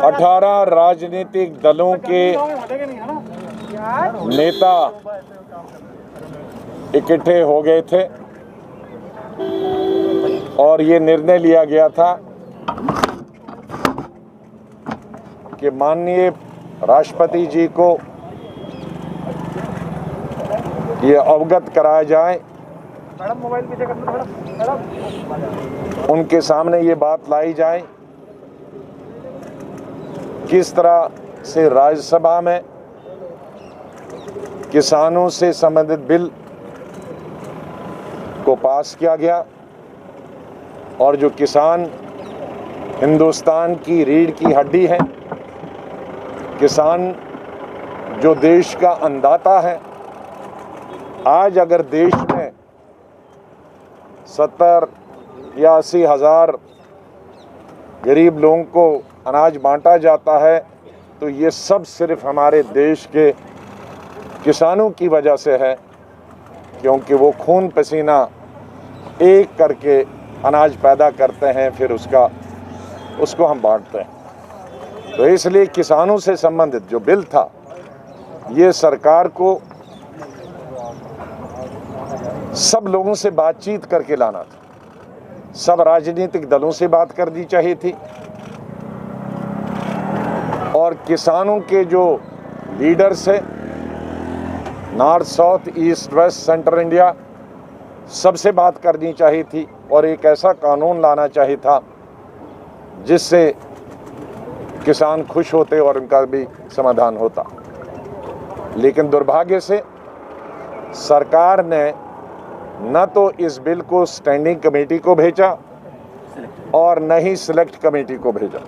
18 राजनीतिक दलों के नेता इकट्ठे हो गए थे और ये निर्णय लिया गया था कि माननीय राष्ट्रपति जी को ये अवगत कराया जाए, उनके सामने ये बात लाई जाए किस तरह से राज्यसभा में किसानों से संबंधित बिल को पास किया गया और जो किसान हिंदुस्तान की रीढ़ की हड्डी है, किसान जो देश का अन्नदाता है, आज अगर देश में 70 या 80 हज़ार गरीब लोगों को अनाज बांटा जाता है तो ये सब सिर्फ हमारे देश के किसानों की वजह से है, क्योंकि वो खून पसीना एक करके अनाज पैदा करते हैं, फिर उसको हम बांटते हैं। तो इसलिए किसानों से संबंधित जो बिल था, ये सरकार को सब लोगों से बातचीत करके लाना था, सब राजनीतिक दलों से बात करनी चाहिए थी और किसानों के जो लीडर्स है, north, south, east, west, central India, सबसे बात करनी चाहिए थी और एक ऐसा कानून लाना चाहिए था जिससे किसान खुश होते और उनका भी समाधान होता। लेकिन दुर्भाग्य से सरकार ने न तो इस बिल को स्टैंडिंग कमेटी को भेजा और न ही सिलेक्ट कमेटी को भेजा।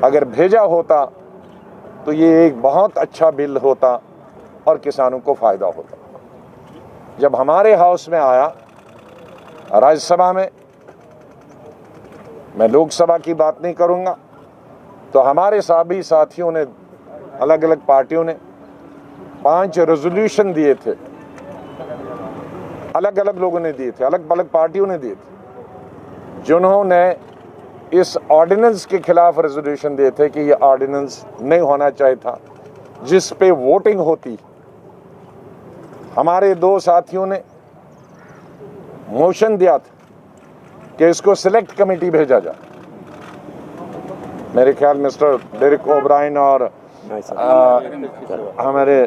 अगर भेजा होता तो ये एक बहुत अच्छा बिल होता और किसानों को फायदा होता। जब हमारे हाउस में आया, राज्यसभा में, मैं लोकसभा की बात नहीं करूंगा, तो हमारे सभी साथियों ने, अलग अलग पार्टियों ने 5 रेजोल्यूशन दिए थे, अलग अलग लोगों ने दिए थे, अलग अलग पार्टियों ने दिए थे, जिन्होंने इस ऑर्डिनेंस के खिलाफ रेजोल्यूशन दिए थे कि ये ऑर्डिनेंस नहीं होना चाहिए था, जिस पे वोटिंग होती। हमारे 2 साथियों ने मोशन दिया था कि इसको सिलेक्ट कमेटी भेजा जाए। मेरे ख्याल मिस्टर डेरिक ओब्रायन और हमारे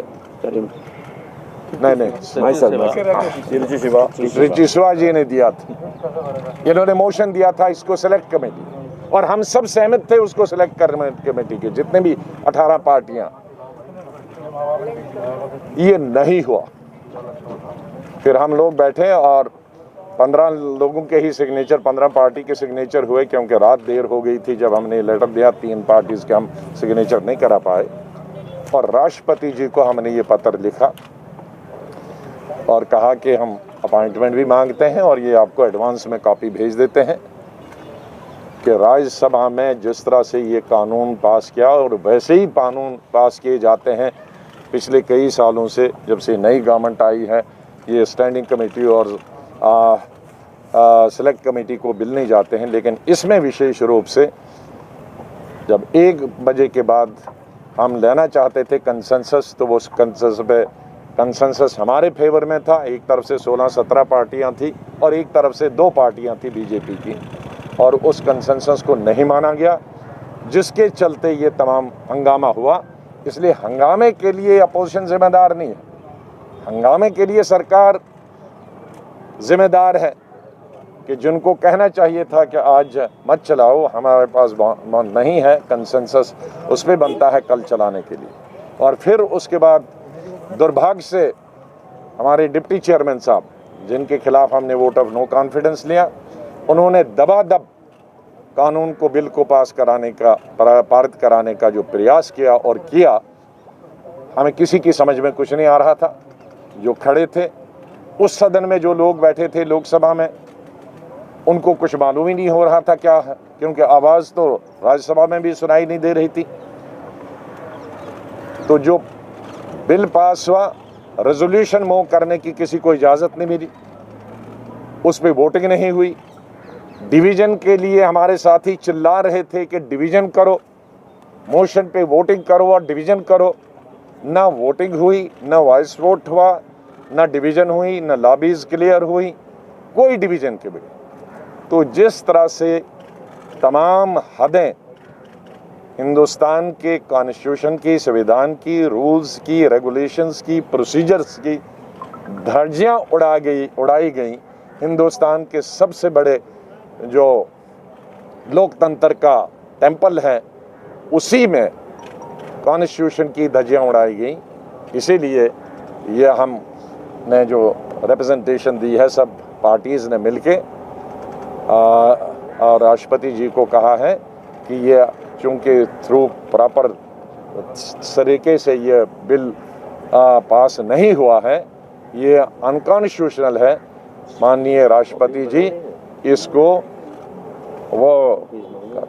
रिची शिवा जी ने दिया था। इन्होंने मोशन दिया था इसको सिलेक्ट कमेटी और हम सब सहमत थे उसको सिलेक्ट करने कमेटी के, जितने भी 18 पार्टियां। ये नहीं हुआ। फिर हम लोग बैठे और 15 लोगों के ही सिग्नेचर, 15 पार्टी के सिग्नेचर हुए, क्योंकि रात देर हो गई थी जब हमने लेटर दिया। 3 पार्टीज के हम सिग्नेचर नहीं करा पाए और राष्ट्रपति जी को हमने ये पत्र लिखा और कहा कि हम अपॉइंटमेंट भी मांगते हैं और ये आपको एडवांस में कॉपी भेज देते हैं कि राज्यसभा में जिस तरह से ये कानून पास किया और वैसे ही कानून पास किए जाते हैं पिछले कई सालों से, जब से नई गवर्नमेंट आई है। ये स्टैंडिंग कमेटी और सेलेक्ट कमेटी को बिल नहीं जाते हैं, लेकिन इसमें विशेष रूप से जब 1 बजे के बाद हम लेना चाहते थे कंसेंसस, तो वो कंसेंसस हमारे फेवर में था। एक तरफ से 16-17 पार्टियां थी और एक तरफ से 2 पार्टियां थी बीजेपी की, और उस कंसेंसस को नहीं माना गया, जिसके चलते ये तमाम हंगामा हुआ। इसलिए हंगामे के लिए अपोजिशन जिम्मेदार नहीं है, हंगामे के लिए सरकार जिम्मेदार है कि जिनको कहना चाहिए था कि आज मत चलाओ, हमारे पास नहीं है कंसेंसस, उस पर बनता है कल चलाने के लिए। और फिर उसके बाद दुर्भाग्य से हमारे डिप्टी चेयरमैन साहब, जिनके खिलाफ हमने वोट ऑफ नो कॉन्फिडेंस लिया, उन्होंने दबादब कानून को, बिल को पास कराने का, पारित कराने का जो प्रयास किया और किया, हमें किसी की समझ में कुछ नहीं आ रहा था। जो खड़े थे उस सदन में, जो लोग बैठे थे लोकसभा में, उनको कुछ मालूम ही नहीं हो रहा था क्या है, क्योंकि आवाज़ तो राज्यसभा में भी सुनाई नहीं दे रही थी। तो जो बिल पास हुआ, रेजोल्यूशन मूव करने की किसी को इजाज़त नहीं मिली, उस पर वोटिंग नहीं हुई। डिवीज़न के लिए हमारे साथी चिल्ला रहे थे कि डिवीज़न करो, मोशन पे वोटिंग करो और डिवीज़न करो। ना वोटिंग हुई, ना वॉइस वोट हुआ, ना डिवीज़न हुई, ना लॉबीज़ क्लियर हुई, कोई डिवीज़न के बगैर। तो जिस तरह से तमाम हदें हिंदुस्तान के कॉन्स्टिट्यूशन की, संविधान की, रूल्स की, रेगुलेशंस की, प्रोसीजर्स की धज्जियां उड़ाई गई हिंदुस्तान के सबसे बड़े जो लोकतंत्र का टेंपल है, उसी में कॉन्स्टिट्यूशन की धज्जियां उड़ाई गई। इसीलिए ये हमने जो रिप्रेजेंटेशन दी है सब पार्टीज़ ने मिलके और राष्ट्रपति जी को कहा है कि ये चूँकि थ्रू प्रॉपर तरीके से ये बिल पास नहीं हुआ है, ये अनकॉन्स्टिट्यूशनल है। माननीय राष्ट्रपति जी इसको वो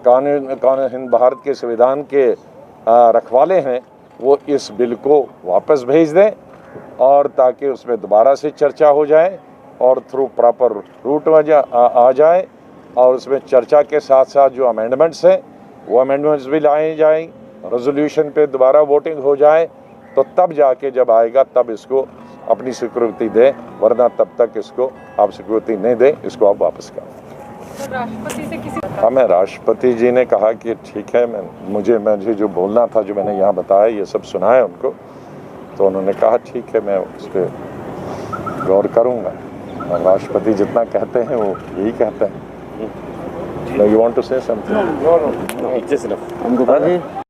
कानून भारत के संविधान के रखवाले हैं, वो इस बिल को वापस भेज दें और ताकि उसमें दोबारा से चर्चा हो जाए और थ्रू प्रॉपर रूट आ जाए और उसमें चर्चा के साथ साथ जो अमेंडमेंट्स हैं वो अमेंडमेंट्स भी लाए जाएं, रेजोल्यूशन पे दोबारा वोटिंग हो जाए, तो तब जाके जब आएगा तब इसको अपनी स्वीकृति दें, वरना तब तक इसको आप स्वीकृति नहीं दें, इसको आप वापस करें। तो राष्ट्रपति से किसी हमें राष्ट्रपति जी ने कहा कि ठीक है, मुझे जो बोलना था, जो मैंने यहाँ बताया, ये सब सुनाया उनको, तो उन्होंने कहा ठीक है, मैं उस पर गौर करूँगा। और राष्ट्रपति जितना कहते हैं वो यही कहते हैं। No, you want to say something? No, just enough.